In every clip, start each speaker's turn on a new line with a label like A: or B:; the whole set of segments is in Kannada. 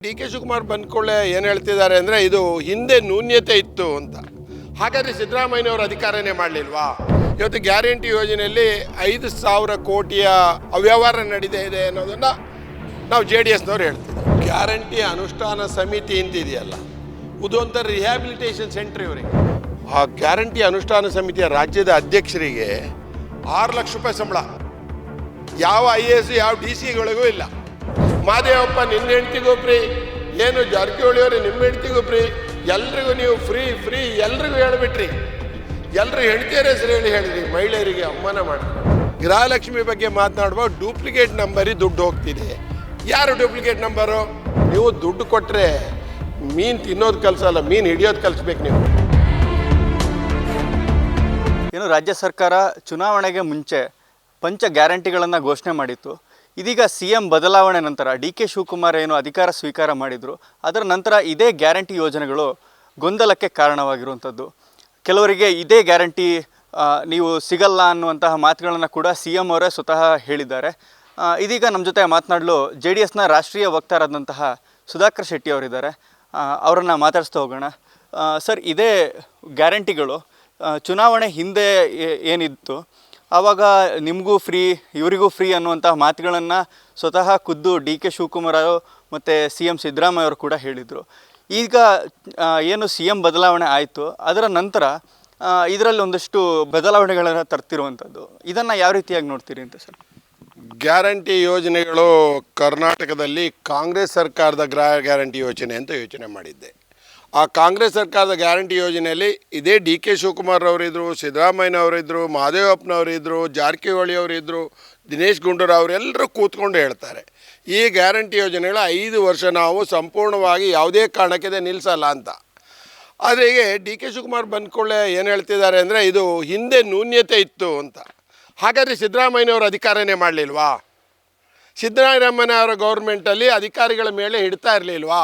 A: ಡಿ ಕೆ ಶಿವಕುಮಾರ್ ಬಂದ್ಕೊಳ್ಳೆ ಏನು ಹೇಳ್ತಿದ್ದಾರೆ ಅಂದರೆ ಇದು ಹಿಂದೆ ನ್ಯೂನ್ಯತೆ ಇತ್ತು ಅಂತ. ಹಾಗಾದರೆ ಸಿದ್ದರಾಮಯ್ಯನವರು ಅಧಿಕಾರನೇ ಮಾಡಲಿಲ್ವಾ? ಇವತ್ತು ಗ್ಯಾರಂಟಿ ಯೋಜನೆಯಲ್ಲಿ 5,000 ಕೋಟಿಯ ಅವ್ಯವಹಾರ ನಡೀತಾ ಇದೆ ಅನ್ನೋದನ್ನು ನಾವು JDSನವ್ರು ಹೇಳ್ತೀವಿ. ಗ್ಯಾರಂಟಿ ಅನುಷ್ಠಾನ ಸಮಿತಿ ಅಂತಿದೆಯಲ್ಲ, ಇದೊಂಥರ ರಿಹ್ಯಾಬಿಲಿಟೇಷನ್ ಸೆಂಟ್ರ್ ಇವರಿಗೆ. ಆ ಗ್ಯಾರಂಟಿ ಅನುಷ್ಠಾನ ಸಮಿತಿಯ ರಾಜ್ಯದ ಅಧ್ಯಕ್ಷರಿಗೆ 6 ಲಕ್ಷ ರೂಪಾಯಿ ಸಂಬಳ. ಯಾವ IAS ಯಾವ DCಗಳಿಗೂ ಇಲ್ಲ. ಮಾದೇವಪ್ಪ ನಿನ್ನ ಹೆಂಡ್ತಿಗೂ ಫ್ರೀ, ಏನು ಜಾರಕಿಹೊಳಿ ಅವರೇ ನಿಮ್ಮ ಹೆಂಡ್ತಿಗೂ ಫ್ರೀ, ಎಲ್ರಿಗೂ ನೀವು ಫ್ರೀ ಎಲ್ರಿಗೂ ಹೇಳಿಬಿಟ್ರಿ. ಎಲ್ಲರೂ ಹೆಂಡ್ತಿಯರ ಹೆಸರು ಹೇಳಿದ್ರಿ, ಮಹಿಳೆಯರಿಗೆ ಅವಮಾನ ಮಾಡಿ. ಗೃಹಲಕ್ಷ್ಮಿ ಬಗ್ಗೆ ಮಾತನಾಡುವಾಗ ಡೂಪ್ಲಿಕೇಟ್ ನಂಬರಿಗೆ ದುಡ್ಡು ಹೋಗ್ತಿದೆ. ಯಾರು ಡೂಪ್ಲಿಕೇಟ್ ನಂಬರು? ನೀವು ದುಡ್ಡು ಕೊಟ್ಟರೆ ಮೀನು ತಿನ್ನೋದು ಕಲಿಸಲ್ಲ, ಮೀನು ಹಿಡಿಯೋದು ಕಲಿಸ್ಬೇಕು ನೀವು.
B: ಏನು ರಾಜ್ಯ ಸರ್ಕಾರ ಚುನಾವಣೆಗೆ ಮುಂಚೆ ಪಂಚ ಗ್ಯಾರಂಟಿಗಳನ್ನು ಘೋಷಣೆ ಮಾಡಿತ್ತು. ಇದೀಗ CM ಬದಲಾವಣೆ ನಂತರ ಡಿ ಕೆ ಶಿವಕುಮಾರ್ ಏನು ಅಧಿಕಾರ ಸ್ವೀಕಾರ ಮಾಡಿದರು, ಅದರ ನಂತರ ಇದೇ ಗ್ಯಾರಂಟಿ ಯೋಜನೆಗಳು ಗೊಂದಲಕ್ಕೆ ಕಾರಣವಾಗಿರುವಂಥದ್ದು. ಕೆಲವರಿಗೆ ಇದೇ ಗ್ಯಾರಂಟಿ ನೀವು ಸಿಗಲ್ಲ ಅನ್ನುವಂತಹ ಮಾತುಗಳನ್ನು ಕೂಡ CM ಅವರೇ ಸ್ವತಃ ಹೇಳಿದ್ದಾರೆ. ಇದೀಗ ನಮ್ಮ ಜೊತೆ ಮಾತನಾಡಲು JDSನ ರಾಷ್ಟ್ರೀಯ ವಕ್ತಾರಾದಂತಹ ಸುಧಾಕರ್ ಶೆಟ್ಟಿ ಅವರಿದ್ದಾರೆ. ಅವರನ್ನು ಮಾತಾಡಿಸ್ತಾ ಹೋಗೋಣ. ಸರ್, ಇದೇ ಗ್ಯಾರಂಟಿಗಳು ಚುನಾವಣೆ ಹಿಂದೆ ಏನಿತ್ತು, ಆವಾಗ ನಿಮಗೂ ಫ್ರೀ ಇವರಿಗೂ ಫ್ರೀ ಅನ್ನುವಂತಹ ಮಾತುಗಳನ್ನು ಸ್ವತಃ ಖುದ್ದು ಡಿ ಕೆ ಶಿವಕುಮಾರ್ ಮತ್ತು CM ಸಿದ್ದರಾಮಯ್ಯ ಅವರು ಕೂಡ ಹೇಳಿದರು. ಈಗ ಏನು CM ಬದಲಾವಣೆ ಆಯಿತು, ಅದರ ನಂತರ ಇದರಲ್ಲಿ ಒಂದಷ್ಟು ಬದಲಾವಣೆಗಳನ್ನು ತರ್ತಿರುವಂಥದ್ದು, ಇದನ್ನು ಯಾವ ರೀತಿಯಾಗಿ ನೋಡ್ತೀರಿ ಅಂತ ಸರ್?
A: ಗ್ಯಾರಂಟಿ ಯೋಜನೆಗಳು ಕರ್ನಾಟಕದಲ್ಲಿ ಕಾಂಗ್ರೆಸ್ ಸರ್ಕಾರದ ಗೃಹ ಗ್ಯಾರಂಟಿ ಯೋಜನೆ ಅಂತ ಯೋಚನೆ ಮಾಡಿದ್ದೆ. ಆ ಕಾಂಗ್ರೆಸ್ ಸರ್ಕಾರದ ಗ್ಯಾರಂಟಿ ಯೋಜನೆಯಲ್ಲಿ ಇದೇ ಡಿ ಕೆ ಶಿವಕುಮಾರ್ ಅವರಿದ್ದರು, ಸಿದ್ದರಾಮಯ್ಯನವರಿದ್ದರು, ಮಹದೇವಪ್ಪನವರಿದ್ದರು, ಜಾರಕಿಹೊಳಿ ಅವರಿದ್ದರು, ದಿನೇಶ್ ಗುಂಡೂರಾವ್ ಅವರೆಲ್ಲರೂ ಕೂತ್ಕೊಂಡು ಹೇಳ್ತಾರೆ, ಈ ಗ್ಯಾರಂಟಿ ಯೋಜನೆಗಳ 5 ವರ್ಷ ನಾವು ಸಂಪೂರ್ಣವಾಗಿ ಯಾವುದೇ ಕಾರಣಕ್ಕೆ ನಿಲ್ಲಿಸಲ್ಲ ಅಂತ. ಆದರೆ ಈಗ ಡಿ ಕೆ ಶಿವಕುಮಾರ್ ಬಂದ್ಕೊಳ್ಳೆ ಏನು ಹೇಳ್ತಿದ್ದಾರೆ ಅಂದರೆ ಇದು ಹಿಂದೆ ನ್ಯೂನ್ಯತೆ ಇತ್ತು ಅಂತ. ಹಾಗಾದರೆ ಸಿದ್ದರಾಮಯ್ಯನವರು ಅಧಿಕಾರನೇ ಮಾಡಲಿಲ್ವಾ? ಸಿದ್ದರಾಮಯ್ಯನವರ ಗೌರ್ಮೆಂಟಲ್ಲಿ ಅಧಿಕಾರಿಗಳ ಮೇಲೆ ಹಿಡ್ತಾ ಇರಲಿಲ್ವಾ?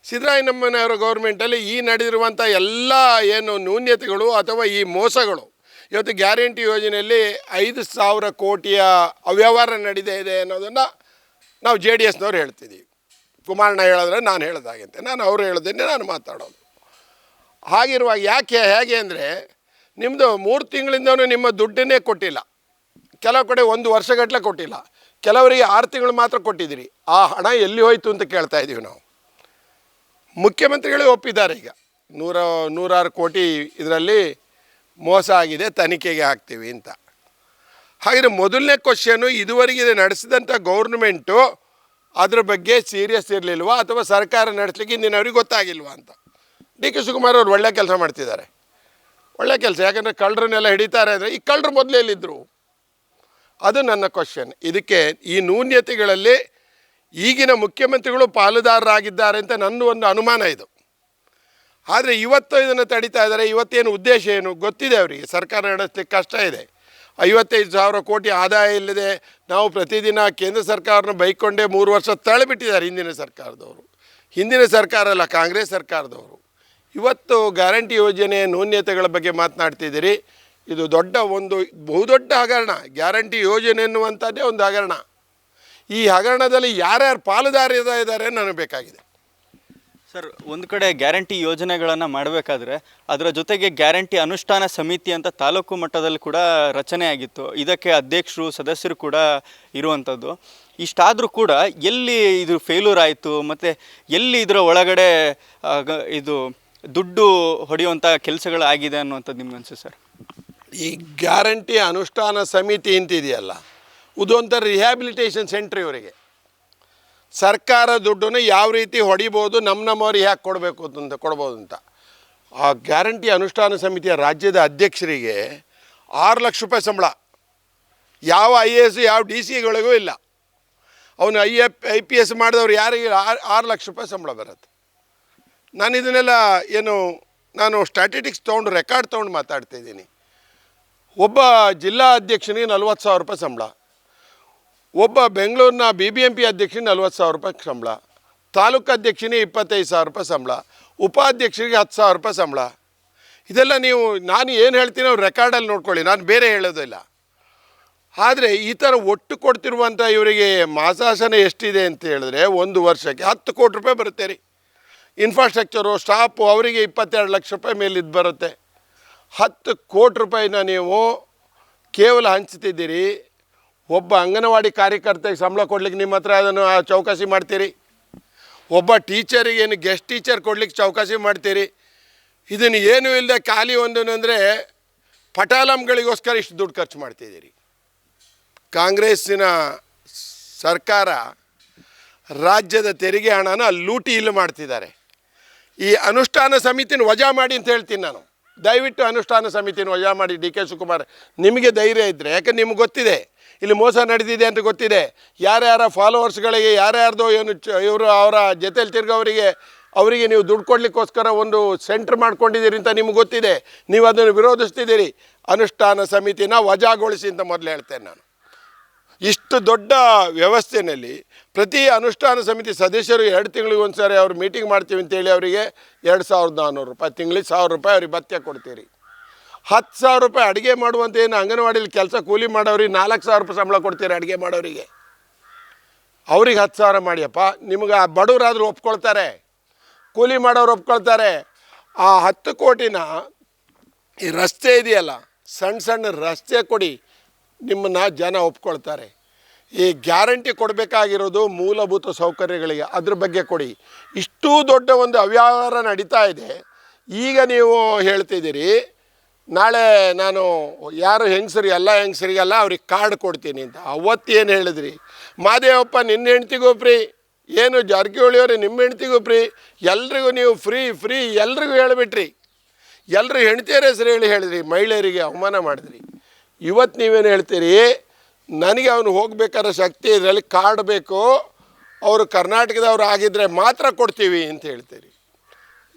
A: ಸಿದ್ದರಾಮಯ್ಯನವರ ಗೌರ್ಮೆಂಟಲ್ಲಿ ಈ ನಡೆದಿರುವಂಥ ಎಲ್ಲ ಏನು ನ್ಯೂನ್ಯತೆಗಳು ಅಥವಾ ಈ ಮೋಸಗಳು, ಇವತ್ತು ಗ್ಯಾರಂಟಿ ಯೋಜನೆಯಲ್ಲಿ 5,000 ಕೋಟಿಯ ಅವ್ಯವಹಾರ ನಡೀತಾ ಇದೆ ಅನ್ನೋದನ್ನು ನಾವು JDSನವ್ರು ಹೇಳ್ತಿದ್ದೀವಿ. ಕುಮಾರಣ್ಣ ಹೇಳಿದ್ರೆ ನಾನು ಹೇಳ್ದಾಗಂತೆ, ನಾನು ಅವರು ಹೇಳ್ದೇನೆ ನಾನು ಮಾತಾಡೋದು. ಹಾಗಿರುವಾಗ ಹೇಗೆ ಅಂದರೆ ನಿಮ್ಮದು 3 ತಿಂಗಳಿಂದನೂ ನಿಮ್ಮ ದುಡ್ಡನ್ನೇ ಕೊಟ್ಟಿಲ್ಲ. ಕೆಲವು ಕಡೆ 1 ವರ್ಷಗಟ್ಟಲೆ ಕೊಟ್ಟಿಲ್ಲ, ಕೆಲವರಿಗೆ 6 ತಿಂಗಳು ಮಾತ್ರ ಕೊಟ್ಟಿದ್ದೀರಿ. ಆ ಹಣ ಎಲ್ಲಿ ಹೋಯಿತು ಅಂತ ಕೇಳ್ತಾ ಇದ್ದೀವಿ ನಾವು. ಮುಖ್ಯಮಂತ್ರಿಗಳೇ ಒಪ್ಪಿದ್ದಾರೆ, ಈಗ 100 ಕೋಟಿ ಇದರಲ್ಲಿ ಮೋಸ ಆಗಿದೆ, ತನಿಖೆಗೆ ಹಾಕ್ತೀವಿ ಅಂತ. ಹಾಗೆ ಮೊದಲನೇ ಕ್ವಶನು, ಇದುವರೆಗೆ ನಡೆಸಿದಂಥ ಗೌರ್ಮೆಂಟು ಅದ್ರ ಬಗ್ಗೆ ಸೀರಿಯಸ್ ಇರಲಿಲ್ವಾ ಅಥವಾ ಸರ್ಕಾರ ನಡೆಸಲಿಕ್ಕೆ ಹಿಂದಿನವ್ರಿಗೆ ಗೊತ್ತಾಗಿಲ್ವಾ ಅಂತ. ಡಿ ಕೆ ಶಿವಕುಮಾರ್ ಅವರು ಒಳ್ಳೆ ಕೆಲಸ ಮಾಡ್ತಿದ್ದಾರೆ, ಒಳ್ಳೆ ಕೆಲಸ. ಯಾಕಂದರೆ ಕಳ್ಳರನ್ನೆಲ್ಲ ಹಿಡಿತಾರೆ ಅಂದರೆ ಈ ಕಳ್ಳರು ಮೊದಲೇ ಎಲ್ಲಿದ್ದರು? ಅದು ನನ್ನ ಕ್ವಶನ್. ಇದಕ್ಕೆ ಈ ನ್ಯೂನ್ಯತೆಗಳಲ್ಲಿ ಈಗಿನ ಮುಖ್ಯಮಂತ್ರಿಗಳು ಪಾಲುದಾರರಾಗಿದ್ದಾರೆ ಅಂತ ನನ್ನ ಒಂದು ಅನುಮಾನ ಇದು. ಆದರೆ ಇವತ್ತು ಇದನ್ನು ತಡೀತಾ ಇದ್ದಾರೆ. ಇವತ್ತೇನು ಉದ್ದೇಶ ಏನು ಗೊತ್ತಿದೆ ಅವರಿಗೆ, ಸರ್ಕಾರ ನಡೆಸಲಿಕ್ಕೆ ಕಷ್ಟ ಇದೆ. 55,000 ಕೋಟಿ ಆದಾಯ ಇಲ್ಲದೆ ನಾವು ಪ್ರತಿದಿನ ಕೇಂದ್ರ ಸರ್ಕಾರನ ಬೈಕೊಂಡೇ 3 ವರ್ಷ ತಳ್ಳಿಬಿಟ್ಟಿದ್ದಾರೆ ಹಿಂದಿನ ಸರ್ಕಾರ ಅಲ್ಲ, ಕಾಂಗ್ರೆಸ್ ಸರ್ಕಾರದವರು. ಇವತ್ತು ಗ್ಯಾರಂಟಿ ಯೋಜನೆ ನ್ಯೂನ್ಯತೆಗಳ ಬಗ್ಗೆ ಮಾತನಾಡ್ತಿದ್ದೀರಿ. ಇದು ಬಹುದೊಡ್ಡ ಹಗರಣ. ಗ್ಯಾರಂಟಿ ಯೋಜನೆ ಎನ್ನುವಂಥದ್ದೇ ಒಂದು ಹಗರಣ. ಈ ಹಗರಣದಲ್ಲಿ ಯಾರ್ಯಾರು ಪಾಲುದಾರಿದ್ದಾರೆ ನನಗೆ ಬೇಕಾಗಿದೆ.
B: ಸರ್, ಒಂದು ಕಡೆ ಗ್ಯಾರಂಟಿ ಯೋಜನೆಗಳನ್ನು ಮಾಡಬೇಕಾದ್ರೆ ಅದರ ಜೊತೆಗೆ ಗ್ಯಾರಂಟಿ ಅನುಷ್ಠಾನ ಸಮಿತಿ ಅಂತ ತಾಲೂಕು ಮಟ್ಟದಲ್ಲಿ ಕೂಡ ರಚನೆ ಆಗಿತ್ತು. ಇದಕ್ಕೆ ಅಧ್ಯಕ್ಷರು ಸದಸ್ಯರು ಕೂಡ ಇರುವಂಥದ್ದು. ಇಷ್ಟಾದರೂ ಕೂಡ ಎಲ್ಲಿ ಇದು ಫೇಲ್ಯೂರ್ ಆಯಿತು ಮತ್ತು ಎಲ್ಲಿ ಇದರ ಒಳಗಡೆ ಇದು ದುಡ್ಡು ಹೊಡೆಯುವಂಥ ಕೆಲಸಗಳಾಗಿದೆ ಅನ್ನುವಂಥದ್ದು ನಿಮ್ಗೆ ಅನಿಸುತ್ತೆ ಸರ್?
A: ಈ ಗ್ಯಾರಂಟಿ ಅನುಷ್ಠಾನ ಸಮಿತಿ ಅಂತಿದೆಯಲ್ಲ, ಇದೊಂಥರ ರಿಹ್ಯಾಬಿಲಿಟೇಷನ್ ಸೆಂಟ್ರ್ ಇವರಿಗೆ. ಸರ್ಕಾರ ದುಡ್ಡನ್ನು ಯಾವ ರೀತಿ ಹೊಡಿಬೋದು, ನಮ್ಮವ್ರಿಗೆ ಯಾಕೆ ಕೊಡ್ಬೋದು ಅಂತ. ಆ ಗ್ಯಾರಂಟಿ ಅನುಷ್ಠಾನ ಸಮಿತಿಯ ರಾಜ್ಯದ ಅಧ್ಯಕ್ಷರಿಗೆ 6 ಲಕ್ಷ ರೂಪಾಯಿ ಸಂಬಳ. ಯಾವ IAS ಯಾವ DCಗಳಿಗೂ ಇಲ್ಲ. ಅವನು IPS ಮಾಡಿದವ್ರು ಯಾರಿಗೆ 6 ಲಕ್ಷ ರೂಪಾಯಿ ಸಂಬಳ ಬರುತ್ತೆ. ನಾನು ಇದನ್ನೆಲ್ಲ ನಾನು ಸ್ಟ್ಯಾಟಿಸ್ಟಿಕ್ಸ್ ತೊಗೊಂಡು ರೆಕಾರ್ಡ್ ತೊಗೊಂಡು ಮಾತಾಡ್ತಾಯಿದ್ದೀನಿ. ಒಬ್ಬ ಜಿಲ್ಲಾ ಅಧ್ಯಕ್ಷನಿಗೆ 40,000 ರೂಪಾಯಿ ಸಂಬಳ, ಒಬ್ಬ ಬೆಂಗಳೂರಿನ BBMP ಅಧ್ಯಕ್ಷನಿಗೆ 40,000 ರೂಪಾಯಿ ಸಂಬಳ, ತಾಲೂಕು ಅಧ್ಯಕ್ಷನಿಗೆ 25,000 ರೂಪಾಯಿ ಸಂಬಳ, ಉಪಾಧ್ಯಕ್ಷರಿಗೆ 10,000 ರೂಪಾಯಿ ಸಂಬಳ. ಇದೆಲ್ಲ ನಾನು ಏನು ಹೇಳ್ತೀನಿ ಅವ್ರು ರೆಕಾರ್ಡಲ್ಲಿ ನೋಡ್ಕೊಳ್ಳಿ, ನಾನು ಬೇರೆ ಹೇಳೋದಿಲ್ಲ. ಆದರೆ ಈ ಥರ ಒಟ್ಟು ಕೊಡ್ತಿರುವಂಥ ಇವರಿಗೆ ಮಾಸಾಸನ ಎಷ್ಟಿದೆ ಅಂತ ಹೇಳಿದ್ರೆ 1 ವರ್ಷಕ್ಕೆ 10 ಕೋಟಿ ರೂಪಾಯಿ ಬರುತ್ತೆ ರೀ. ಇನ್ಫ್ರಾಸ್ಟ್ರಕ್ಚರು, ಸ್ಟಾಫು ಅವರಿಗೆ 22 ಲಕ್ಷ ರೂಪಾಯಿ ಮೇಲಿದ್ದು ಬರುತ್ತೆ. 10 ಕೋಟಿ ರೂಪಾಯಿನ ನೀವು ಕೇವಲ ಹಂಚ್ತಿದ್ದೀರಿ. ಒಬ್ಬ ಅಂಗನವಾಡಿ ಕಾರ್ಯಕರ್ತೆಗೆ ಸಂಬಳ ಕೊಡ್ಲಿಕ್ಕೆ ನಿಮ್ಮ ಹತ್ರ ಅದನ್ನು ಚೌಕಾಸಿ ಮಾಡ್ತೀರಿ. ಒಬ್ಬ ಟೀಚರಿಗೆ ಏನು ಗೆಸ್ಟ್ ಟೀಚರ್ ಕೊಡ್ಲಿಕ್ಕೆ ಚೌಕಾಸಿ ಮಾಡ್ತೀರಿ. ಇದನ್ನು ಏನೂ ಇಲ್ಲದೆ ಖಾಲಿ ಅಂದರೆ ಪಟಾಲಂಗಳಿಗೋಸ್ಕರ ಇಷ್ಟು ದುಡ್ಡು ಖರ್ಚು ಮಾಡ್ತಿದ್ದೀರಿ. ಕಾಂಗ್ರೆಸ್ಸಿನ ಸರ್ಕಾರ ರಾಜ್ಯದ ತೆರಿಗೆ ಹಣನ ಲೂಟಿ ಇಲ್ಲಿ ಮಾಡ್ತಿದ್ದಾರೆ. ಈ ಅನುಷ್ಠಾನ ಸಮಿತಿನ ವಜಾ ಮಾಡಿ ಅಂತ ಹೇಳ್ತೀನಿ ನಾನು. ದಯವಿಟ್ಟು ಅನುಷ್ಠಾನ ಸಮಿತಿನ ವಜಾ ಮಾಡಿ. ಡಿ ಕೆ ಶಿವಕುಮಾರ್, ನಿಮಗೆ ಧೈರ್ಯ ಇದ್ದರೆ, ಯಾಕಂದ್ರೆ ನಿಮ್ಗೆ ಗೊತ್ತಿದೆ ಇಲ್ಲಿ ಮೋಸ ನಡೆದಿದೆ ಅಂತ ಗೊತ್ತಿದೆ. ಯಾರ್ಯಾರ ಫಾಲೋವರ್ಸ್ಗಳಿಗೆ ಯಾರ್ಯಾರ್ದೋ ಏನು ಇವರು ಅವರ ಜೊತೆಲಿ ಅವರಿಗೆ ನೀವು ದುಡ್ಡು ಕೊಡಲಿಕ್ಕೋಸ್ಕರ ಒಂದು ಸೆಂಟ್ರ್ ಮಾಡ್ಕೊಂಡಿದ್ದೀರಿ ಅಂತ ನಿಮ್ಗೆ ಗೊತ್ತಿದೆ. ನೀವು ಅದನ್ನು ವಿರೋಧಿಸ್ತಿದ್ದೀರಿ. ಅನುಷ್ಠಾನ ಸಮಿತಿನ ವಜಾಗೊಳಿಸಿ ಅಂತ ಮೊದಲು ಹೇಳ್ತೇನೆ ನಾನು. ಇಷ್ಟು ದೊಡ್ಡ ವ್ಯವಸ್ಥೆಯಲ್ಲಿ ಪ್ರತಿ ಅನುಷ್ಠಾನ ಸಮಿತಿ ಸದಸ್ಯರು 2 ತಿಂಗಳಿಗೆ ಒಂದು ಸಾರಿ ಅವ್ರು ಮೀಟಿಂಗ್ ಮಾಡ್ತೀವಿ ಅಂತೇಳಿ ಅವರಿಗೆ 2400 ರೂಪಾಯಿ, ತಿಂಗಳಿಗೆ 1000 ರೂಪಾಯಿ ಅವ್ರಿಗೆ ಭತ್ಯೆ ಕೊಡ್ತೀರಿ. 10,000 ರೂಪಾಯಿ ಅಡುಗೆ ಮಾಡುವಂಥ ಏನು ಅಂಗನವಾಡಿಲಿ ಕೆಲಸ ಕೂಲಿ ಮಾಡೋರಿಗೆ 4,000 ರೂಪಾಯಿ ಸಂಬಳ ಕೊಡ್ತೀರಿ. ಅಡುಗೆ ಮಾಡೋರಿಗೆ ಅವ್ರಿಗೆ 10,000 ಮಾಡಿಯಪ್ಪ. ನಿಮ್ಗೆ ಬಡವರಾದರೂ ಒಪ್ಕೊಳ್ತಾರೆ, ಕೂಲಿ ಮಾಡೋರು ಒಪ್ಕೊಳ್ತಾರೆ. ಆ 10 ಕೋಟಿನ ಈ ರಸ್ತೆ ಇದೆಯಲ್ಲ, ಸಣ್ಣ ಸಣ್ಣ ರಸ್ತೆ ಕೊಡಿ, ನಿಮ್ಮನ್ನು ಜನ ಒಪ್ಕೊಳ್ತಾರೆ. ಈ ಗ್ಯಾರಂಟಿ ಕೊಡಬೇಕಾಗಿರೋದು ಮೂಲಭೂತ ಸೌಕರ್ಯಗಳಿಗೆ, ಅದ್ರ ಬಗ್ಗೆ ಕೊಡಿ. ಇಷ್ಟೂ ದೊಡ್ಡ ಒಂದು ಅವ್ಯವಹಾರ ನಡೀತಾ ಇದೆ. ಈಗ ನೀವು ಹೇಳ್ತಿದ್ದೀರಿ ನಾಳೆ ನಾನು ಯಾರು ಹೆಂಗಸರು ಎಲ್ಲ ಹೆಂಗಸರಿಗೆಲ್ಲ ಅವ್ರಿಗೆ ಕಾರ್ಡ್ ಕೊಡ್ತೀನಿ ಅಂತ. ಅವತ್ತೇನು ಹೇಳಿದ್ರಿ? ಮಾದೇವಪ್ಪ ನಿನ್ನ ಹೆಂಡ್ತಿಗೂ ಫ್ರೀ, ಏನು ಜಾರಕಿಹೊಳಿಯವ್ರೆ ನಿಮ್ಮ ಹೆಂಡ್ತಿಗೂ ಫ್ರೀ, ಎಲ್ರಿಗೂ ನೀವು ಫ್ರೀ ಎಲ್ರಿಗೂ ಹೇಳಿಬಿಟ್ರಿ. ಎಲ್ಲರೂ ಹೆಂಡ್ತಿಯರ ಹೆಸರು ಹೇಳಿದ್ರಿ, ಮಹಿಳೆಯರಿಗೆ ಅವಮಾನ ಮಾಡಿದ್ರಿ. ಇವತ್ತು ನೀವೇನು ಹೇಳ್ತೀರಿ? ನನಗೆ ಅವನು ಹೋಗ್ಬೇಕಾದ್ರೆ ಶಕ್ತಿ ಇದರಲ್ಲಿ ಕಾರ್ಡ್ ಬೇಕು, ಅವರು ಕರ್ನಾಟಕದವ್ರು ಆಗಿದ್ದರೆ ಮಾತ್ರ ಕೊಡ್ತೀವಿ ಅಂತ ಹೇಳ್ತೀರಿ.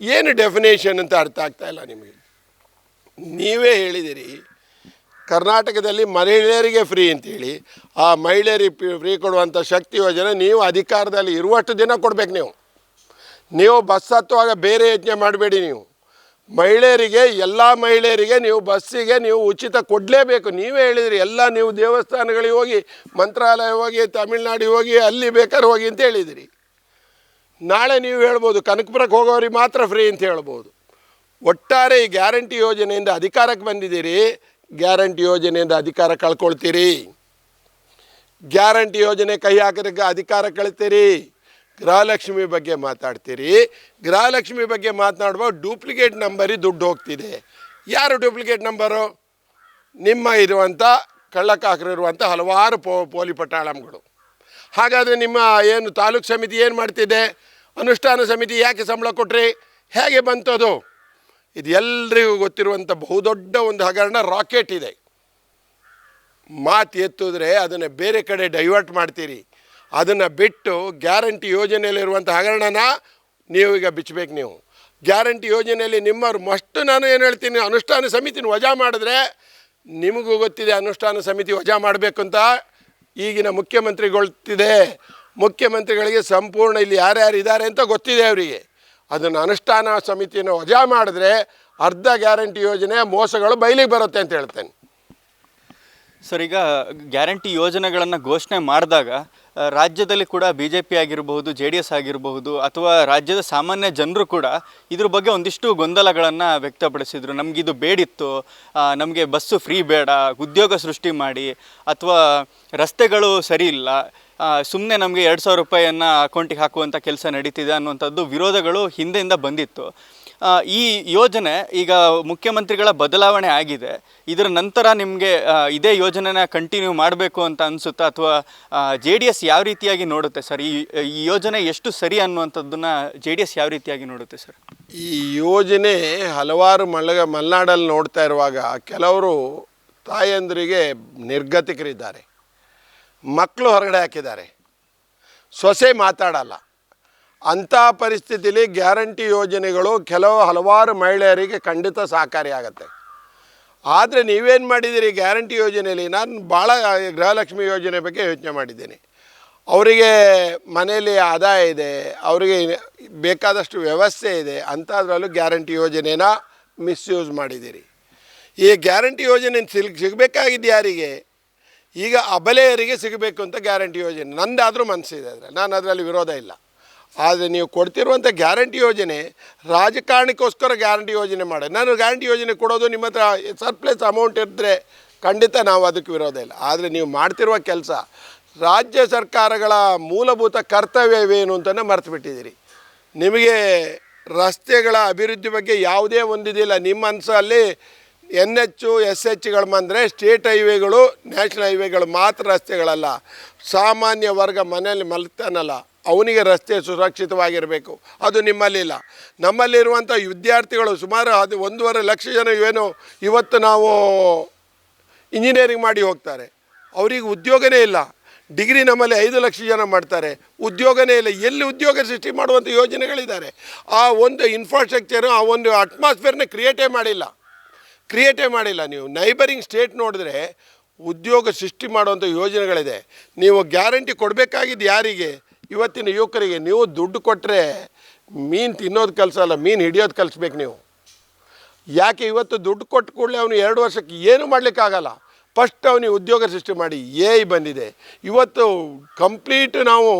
A: ಏನು ಡೆಫಿನೇಷನ್ ಅಂತ ಅರ್ಥ ಆಗ್ತಾಯಿಲ್ಲ ನಿಮಗೆ. ನೀವೇ ಹೇಳಿದಿರಿ ಕರ್ನಾಟಕದಲ್ಲಿ ಮಹಿಳೆಯರಿಗೆ ಫ್ರೀ ಅಂತೇಳಿ. ಆ ಮಹಿಳೆಯರಿಗೆ ಫ್ರೀ ಕೊಡುವಂಥ ಶಕ್ತಿ ಯೋಜನೆ ನೀವು ಅಧಿಕಾರದಲ್ಲಿ ಇರುವಷ್ಟು ದಿನ ಕೊಡಬೇಕು. ನೀವು ಬಸ್ ಹತ್ತುವಾಗ ಬೇರೆ ಯೋಚನೆ ಮಾಡಬೇಡಿ. ನೀವು ಮಹಿಳೆಯರಿಗೆ, ಎಲ್ಲ ಮಹಿಳೆಯರಿಗೆ ನೀವು ಬಸ್ಸಿಗೆ ನೀವು ಉಚಿತ ಕೊಡಲೇಬೇಕು. ನೀವೇ ಹೇಳಿದಿರಿ ಎಲ್ಲ ನೀವು ದೇವಸ್ಥಾನಗಳಿಗೆ ಹೋಗಿ, ಮಂತ್ರಾಲಯ ಹೋಗಿ, ತಮಿಳ್ನಾಡಿಗೆ ಹೋಗಿ, ಅಲ್ಲಿ ಬೇಕಾದ್ರೆ ಹೋಗಿ ಅಂತ ಹೇಳಿದಿರಿ. ನಾಳೆ ನೀವು ಹೇಳ್ಬೋದು ಕನಕಪುರಕ್ಕೆ ಹೋಗೋರಿಗೆ ಮಾತ್ರ ಫ್ರೀ ಅಂತ ಹೇಳ್ಬೋದು. ಒಟ್ಟಾರೆ ಈ ಗ್ಯಾರಂಟಿ ಯೋಜನೆಯಿಂದ ಅಧಿಕಾರಕ್ಕೆ ಬಂದಿದ್ದೀರಿ, ಗ್ಯಾರಂಟಿ ಯೋಜನೆಯಿಂದ ಅಧಿಕಾರ ಕಳ್ಕೊಳ್ತೀರಿ. ಗ್ಯಾರಂಟಿ ಯೋಜನೆ ಕೈ ಹಾಕೋದಕ್ಕೆ ಅಧಿಕಾರ ಕಳ್ತೀರಿ. ಗೃಹಲಕ್ಷ್ಮಿ ಬಗ್ಗೆ ಮಾತಾಡ್ತೀರಿ. ಗೃಹಲಕ್ಷ್ಮಿ ಬಗ್ಗೆ ಮಾತನಾಡುವಾಗ ಡೂಪ್ಲಿಕೇಟ್ ನಂಬರಿಗೆ ದುಡ್ಡು ಹೋಗ್ತಿದೆ. ಯಾರು ಡೂಪ್ಲಿಕೇಟ್ ನಂಬರು? ನಿಮ್ಮ ಇರುವಂಥ ಕಳ್ಳಕಾಕರಿರುವಂಥ ಹಲವಾರು ಪೋಲಿ ಪಟಾಳಂಗಳು. ಹಾಗಾದರೆ ನಿಮ್ಮ ಏನು ತಾಲೂಕು ಸಮಿತಿ ಏನು ಮಾಡ್ತಿದೆ? ಅನುಷ್ಠಾನ ಸಮಿತಿ ಯಾಕೆ ಸಂಬಳ ಕೊಟ್ರಿ? ಹೇಗೆ ಬಂತದು? ಇದು ಎಲ್ರಿಗೂ ಗೊತ್ತಿರುವಂಥ ಬಹುದೊಡ್ಡ ಒಂದು ಹಗರಣ. ರಾಕೆಟ್ ಇದೆ, ಮಾತು ಎತ್ತಿದ್ರೆ ಅದನ್ನು ಬೇರೆ ಕಡೆ ಡೈವರ್ಟ್ ಮಾಡ್ತೀರಿ. ಅದನ್ನು ಬಿಟ್ಟು ಗ್ಯಾರಂಟಿ ಯೋಜನೆಯಲ್ಲಿರುವಂಥ ಹಗರಣನ ನೀವೀಗ ಬಿಚ್ಚಬೇಕು. ನೀವು ಗ್ಯಾರಂಟಿ ಯೋಜನೆಯಲ್ಲಿ ನಿಮ್ಮವ್ರು ಮಸ್ಟು. ನಾನು ಏನು ಹೇಳ್ತೀನಿ, ಅನುಷ್ಠಾನ ಸಮಿತಿನ ವಜಾ ಮಾಡಿದ್ರೆ ನಿಮಗೂ ಗೊತ್ತಿದೆ ಅನುಷ್ಠಾನ ಸಮಿತಿ ವಜಾ ಮಾಡಬೇಕು ಅಂತ. ಈಗಿನ ಮುಖ್ಯಮಂತ್ರಿಗೊಳ್ತಿದೆ, ಮುಖ್ಯಮಂತ್ರಿಗಳಿಗೆ ಸಂಪೂರ್ಣ ಇಲ್ಲಿ ಯಾರ್ಯಾರು ಇದ್ದಾರೆ ಅಂತ ಗೊತ್ತಿದೆ ಅವರಿಗೆ. ಅದನ್ನು ಅನುಷ್ಠಾನ ಸಮಿತಿಯನ್ನು ವಜಾ ಮಾಡಿದ್ರೆ ಅರ್ಧ ಗ್ಯಾರಂಟಿ ಯೋಜನೆ ಮೋಸಗಳು ಬಯಲಿಗೆ ಬರುತ್ತೆ ಅಂತ ಹೇಳ್ತೇನೆ.
B: ಸರ್, ಈಗ ಗ್ಯಾರಂಟಿ ಯೋಜನೆಗಳನ್ನು ಘೋಷಣೆ ಮಾಡಿದಾಗ ರಾಜ್ಯದಲ್ಲಿ ಕೂಡ BJP ಆಗಿರಬಹುದು, JDS ಆಗಿರಬಹುದು, ಅಥವಾ ರಾಜ್ಯದ ಸಾಮಾನ್ಯ ಜನರು ಕೂಡ ಇದ್ರ ಬಗ್ಗೆ ಒಂದಿಷ್ಟು ಗೊಂದಲಗಳನ್ನು ವ್ಯಕ್ತಪಡಿಸಿದರು. ನಮಗಿದು ಬೇಡಿತ್ತು, ನಮಗೆ ಬಸ್ಸು ಫ್ರೀ ಬೇಡ, ಉದ್ಯೋಗ ಸೃಷ್ಟಿ ಮಾಡಿ, ಅಥವಾ ರಸ್ತೆಗಳು ಸರಿ ಇಲ್ಲ, ಸುಮ್ಮನೆ ನಮಗೆ 2,000 ರೂಪಾಯಿಯನ್ನು ಅಕೌಂಟಿಗೆ ಹಾಕುವಂಥ ಕೆಲಸ ನಡೀತಿದೆ ಅನ್ನುವಂಥದ್ದು ವಿರೋಧಗಳು ಹಿಂದೆಯಿಂದ ಬಂದಿತ್ತು. ಈ ಯೋಜನೆ ಈಗ ಮುಖ್ಯಮಂತ್ರಿಗಳ ಬದಲಾವಣೆ ಆಗಿದೆ. ಇದರ ನಂತರ ನಿಮಗೆ ಇದೇ ಯೋಜನೆನ ಕಂಟಿನ್ಯೂ ಮಾಡಬೇಕು ಅಂತ ಅನಿಸುತ್ತಾ, ಅಥವಾ JDS ಯಾವ ರೀತಿಯಾಗಿ ನೋಡುತ್ತೆ ಸರ್? ಈ ಯೋಜನೆ ಎಷ್ಟು ಸರಿ ಅನ್ನುವಂಥದ್ದನ್ನು JDS ಯಾವ ರೀತಿಯಾಗಿ ನೋಡುತ್ತೆ ಸರ್?
A: ಈ ಯೋಜನೆ ಹಲವಾರು ಮಲೆನಾಡಲ್ಲಿ ನೋಡ್ತಾ ಇರುವಾಗ ಕೆಲವರು ತಾಯಂದರಿಗೆ ನಿರ್ಗತಿಕರಿದ್ದಾರೆ, ಮಕ್ಕಳು ಹೊರಗಡೆ ಹಾಕಿದ್ದಾರೆ, ಸೊಸೆ ಮಾತಾಡಲ್ಲ. ಅಂಥ ಪರಿಸ್ಥಿತಿಲಿ ಗ್ಯಾರಂಟಿ ಯೋಜನೆಗಳು ಹಲವಾರು ಮಹಿಳೆಯರಿಗೆ ಖಂಡಿತ ಸಹಕಾರಿಯಾಗತ್ತೆ. ಆದರೆ ನೀವೇನು ಮಾಡಿದ್ದೀರಿ ಗ್ಯಾರಂಟಿ ಯೋಜನೆಯಲ್ಲಿ? ನಾನು ಭಾಳ ಗೃಹಲಕ್ಷ್ಮಿ ಯೋಜನೆ ಬಗ್ಗೆ ಯೋಚನೆ ಮಾಡಿದ್ದೇನೆ. ಅವರಿಗೆ ಮನೆಯಲ್ಲಿ ಆದಾಯ ಇದೆ, ಅವರಿಗೆ ಬೇಕಾದಷ್ಟು ವ್ಯವಸ್ಥೆ ಇದೆ, ಅಂಥದ್ರಲ್ಲೂ ಗ್ಯಾರಂಟಿ ಯೋಜನೆನ ಮಿಸ್ಯೂಸ್ ಮಾಡಿದ್ದೀರಿ. ಈ ಗ್ಯಾರಂಟಿ ಯೋಜನೆ ಸಿಗಬೇಕಾಗಿದ್ದು ಯಾರಿಗೆ? ಈಗ ಅಬಲೆಯರಿಗೆ ಸಿಗಬೇಕು ಅಂತ ಗ್ಯಾರಂಟಿ ಯೋಜನೆ ನಂದಾದರೂ ಮನಸ್ಸಿದೆ ಅದರಲ್ಲಿ, ನಾನು ಅದರಲ್ಲಿ ವಿರೋಧ ಇಲ್ಲ. ಆದರೆ ನೀವು ಕೊಡ್ತಿರುವಂಥ ಗ್ಯಾರಂಟಿ ಯೋಜನೆ ರಾಜಕಾರಣಕ್ಕೋಸ್ಕರ ಗ್ಯಾರಂಟಿ ಯೋಜನೆ ಮಾಡಿ, ನಾನು ಗ್ಯಾರಂಟಿ ಯೋಜನೆ ಕೊಡೋದು ನಿಮ್ಮ ಹತ್ರ ಸರ್ಪ್ಲಸ್ ಅಮೌಂಟ್ ಇದ್ದರೆ ಖಂಡಿತ ನಾವು ಅದಕ್ಕೆ ವಿರೋಧ ಇಲ್ಲ. ಆದರೆ ನೀವು ಮಾಡ್ತಿರುವ ಕೆಲಸ ರಾಜ್ಯ ಸರ್ಕಾರಗಳ ಮೂಲಭೂತ ಕರ್ತವ್ಯವೇನು ಅಂತಲೇ ಮರೆತು ಬಿಟ್ಟಿದ್ದೀರಿ. ನಿಮಗೆ ರಸ್ತೆಗಳ ಅಭಿವೃದ್ಧಿ ಬಗ್ಗೆ ಯಾವುದೇ ಒಂದಿದಿಲ್ಲ. ನಿಮ್ಮ ಮನಸ್ಸಲ್ಲಿ NH SHಗಳು ಬಂದರೆ ಸ್ಟೇಟ್ ಹೈವೇಗಳು ನ್ಯಾಷನಲ್ ಹೈವೇಗಳು ಮಾತ್ರ ರಸ್ತೆಗಳಲ್ಲ. ಸಾಮಾನ್ಯ ವರ್ಗ ಮನೆಯಲ್ಲಿ ಮಲಗ್ತಾನಲ್ಲ ಅವನಿಗೆ ರಸ್ತೆ ಸುರಕ್ಷಿತವಾಗಿರಬೇಕು, ಅದು ನಿಮ್ಮಲ್ಲಿಲ್ಲ. ನಮ್ಮಲ್ಲಿರುವಂಥ ವಿದ್ಯಾರ್ಥಿಗಳು ಸುಮಾರು 1.5 ಲಕ್ಷ ಜನ ಏನು ಇವತ್ತು ನಾವು ಇಂಜಿನಿಯರಿಂಗ್ ಮಾಡಿ ಹೋಗ್ತಾರೆ, ಅವರಿಗೆ ಉದ್ಯೋಗನೇ ಇಲ್ಲ. ಡಿಗ್ರಿ ನಮ್ಮಲ್ಲಿ 5 ಲಕ್ಷ ಜನ ಮಾಡ್ತಾರೆ, ಉದ್ಯೋಗನೇ ಇಲ್ಲ. ಎಲ್ಲಿ ಉದ್ಯೋಗ ಸೃಷ್ಟಿ ಮಾಡುವಂಥ ಯೋಜನೆಗಳಿದ್ದಾರೆ? ಆ ಒಂದು ಇನ್ಫ್ರಾಸ್ಟ್ರಕ್ಚರು, ಆ ಒಂದು ಅಟ್ಮಾಸ್ಫಿಯರ್ನ ಕ್ರಿಯೇಟೇ ಮಾಡಿಲ್ಲ. ನೀವು ನೈಬರಿಂಗ್ ಸ್ಟೇಟ್ ನೋಡಿದ್ರೆ ಉದ್ಯೋಗ ಸೃಷ್ಟಿ ಮಾಡುವಂಥ ಯೋಜನೆಗಳಿದೆ. ನೀವು ಗ್ಯಾರಂಟಿ ಕೊಡಬೇಕಾಗಿದ್ದು ಯಾರಿಗೆ? ಇವತ್ತಿನ ಯುವಕರಿಗೆ. ನೀವು ದುಡ್ಡು ಕೊಟ್ಟರೆ ಮೀನು ತಿನ್ನೋದು ಕಲಿಸಲ್ಲ, ಮೀನು ಹಿಡಿಯೋದು ಕಲಿಸ್ಬೇಕು ನೀವು. ಯಾಕೆ? ಇವತ್ತು ದುಡ್ಡು ಕೊಟ್ಟ ಕೂಡಲೇ ಅವನು 2 ವರ್ಷಕ್ಕೆ ಏನು ಮಾಡಲಿಕ್ಕಾಗಲ್ಲ. ಫಸ್ಟ್ ಅವನಿಗೆ ಉದ್ಯೋಗ ಸೃಷ್ಟಿ ಮಾಡಿ. AI ಬಂದಿದೆ, ಇವತ್ತು ಕಂಪ್ಲೀಟ್ ನಾವು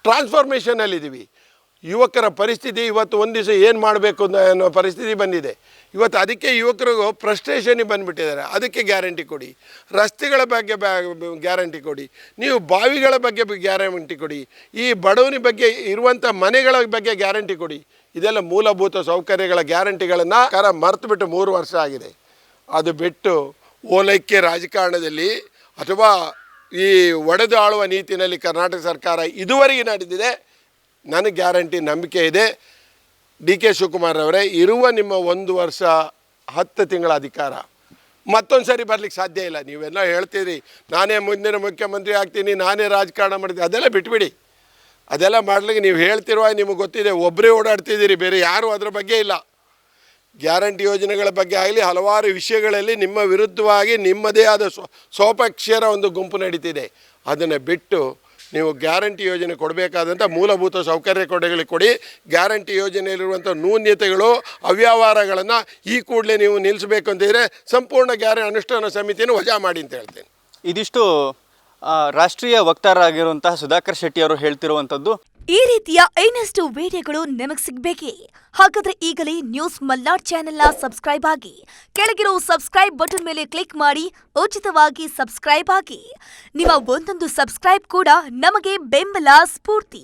A: ಟ್ರಾನ್ಸ್ಫಾರ್ಮೇಷನಲ್ಲಿದ್ದೀವಿ. ಯುವಕರ ಪರಿಸ್ಥಿತಿ ಇವತ್ತು ಒಂದು ದಿವಸ ಏನು ಮಾಡಬೇಕು ಅನ್ನೋ ಪರಿಸ್ಥಿತಿ ಬಂದಿದೆ. ಇವತ್ತು ಅದಕ್ಕೆ ಯುವಕರಿಗೂ ಫ್ರಸ್ಟ್ರೇಷನಿಗೆ ಬಂದುಬಿಟ್ಟಿದ್ದಾರೆ. ಅದಕ್ಕೆ ಗ್ಯಾರಂಟಿ ಕೊಡಿ, ರಸ್ತೆಗಳ ಬಗ್ಗೆ ಗ್ಯಾರಂಟಿ ಕೊಡಿ, ನೀವು ಬಾವಿಗಳ ಬಗ್ಗೆ ಗ್ಯಾರಂಟಿ ಕೊಡಿ, ಈ ಬಡವನ ಬಗ್ಗೆ ಇರುವಂಥ ಮನೆಗಳ ಬಗ್ಗೆ ಗ್ಯಾರಂಟಿ ಕೊಡಿ. ಇದೆಲ್ಲ ಮೂಲಭೂತ ಸೌಕರ್ಯಗಳ ಗ್ಯಾರಂಟಿಗಳನ್ನು ಮರೆತು ಬಿಟ್ಟು 3 ವರ್ಷ ಆಗಿದೆ. ಅದು ಬಿಟ್ಟು ಓಲೈಕೆ ರಾಜಕಾರಣದಲ್ಲಿ ಅಥವಾ ಈ ಒಡೆದು ಆಳುವ ನೀತಿನಲ್ಲಿ ಕರ್ನಾಟಕ ಸರ್ಕಾರ ಇದುವರೆಗೆ ನಡೆದಿದೆ. ನನಗೆ ಗ್ಯಾರಂಟಿ ನಂಬಿಕೆ ಇದೆ. DK ಶಿವಕುಮಾರ್ ಅವರೇ, ಇರುವ ನಿಮ್ಮ 1 ವರ್ಷ 10 ತಿಂಗಳ ಅಧಿಕಾರ ಮತ್ತೊಂದು ಸರಿ ಬರಲಿಕ್ಕೆ ಸಾಧ್ಯ ಇಲ್ಲ. ನೀವೆಲ್ಲ ಹೇಳ್ತೀರಿ ನಾನೇ ಮುಂದಿನ ಮುಖ್ಯಮಂತ್ರಿ ಆಗ್ತೀನಿ, ನಾನೇ ರಾಜಕಾರಣ ಮಾಡ್ತೀನಿ, ಅದೆಲ್ಲ ಬಿಟ್ಬಿಡಿ. ಅದೆಲ್ಲ ಮಾಡ್ಲಿಕ್ಕೆ ನೀವು ಹೇಳ್ತಿರುವ ನಿಮಗೆ ಗೊತ್ತಿದೆ, ಒಬ್ಬರೇ ಓಡಾಡ್ತಿದ್ದೀರಿ, ಬೇರೆ ಯಾರೂ ಅದರ ಬಗ್ಗೆ ಇಲ್ಲ. ಗ್ಯಾರಂಟಿ ಯೋಜನೆಗಳ ಬಗ್ಗೆ ಆಗಲಿ ಹಲವಾರು ವಿಷಯಗಳಲ್ಲಿ ನಿಮ್ಮ ವಿರುದ್ಧವಾಗಿ ನಿಮ್ಮದೇ ಆದ ಸ್ವಪಕ್ಷೀಯರ ಒಂದು ಗುಂಪು ನಡೀತಿದೆ. ಅದನ್ನು ಬಿಟ್ಟು ನೀವು ಗ್ಯಾರಂಟಿ ಯೋಜನೆ ಕೊಡಬೇಕಾದಂಥ ಮೂಲಭೂತ ಸೌಕರ್ಯ ಕೊಡಿ. ಗ್ಯಾರಂಟಿ ಯೋಜನೆಯಲ್ಲಿರುವಂಥ ನ್ಯೂನ್ಯತೆಗಳು, ಅವ್ಯವಹಾರಗಳನ್ನು ಈ ಕೂಡಲೇ ನೀವು ನಿಲ್ಲಿಸಬೇಕು ಅಂತಿದ್ರೆ ಸಂಪೂರ್ಣ ಗ್ಯಾರಂಟಿ ಅನುಷ್ಠಾನ ಸಮಿತಿಯನ್ನು ವಜಾ ಮಾಡಿ ಅಂತ ಹೇಳ್ತೇನೆ.
B: ಇದಿಷ್ಟು ರಾಷ್ಟ್ರೀಯ ವಕ್ತಾರರಾಗಿರುವಂತಹ ಸುಧಾಕರ್ ಶೆಟ್ಟಿ ಅವರು ಹೇಳ್ತಿರುವಂಥದ್ದು.
C: ಈ ರೀತಿಯ ಇನ್ನಷ್ಟು ವಿಡಿಯೋಗಳು ನಿಮಗೆ ಸಿಗಬೇಕೇ? ಹಾಗಾದ್ರೆ ಈಗಲೇ ನ್ಯೂಸ್ ಮಲ್ನಾಡ್ ಚಾನೆಲ್ನ ಸಬ್ಸ್ಕ್ರೈಬ್ ಆಗಿ, ಕೆಳಗಿರೋ ಸಬ್ಸ್ಕ್ರೈಬ್ ಬಟನ್ ಮೇಲೆ ಕ್ಲಿಕ್ ಮಾಡಿ ಉಚಿತವಾಗಿ ಸಬ್ಸ್ಕ್ರೈಬ್ ಆಗಿ. ನಿಮ್ಮ ಒಂದೊಂದು ಸಬ್ಸ್ಕ್ರೈಬ್ ಕೂಡ ನಮಗೆ ಬೆಂಬಲ, ಸ್ಫೂರ್ತಿ.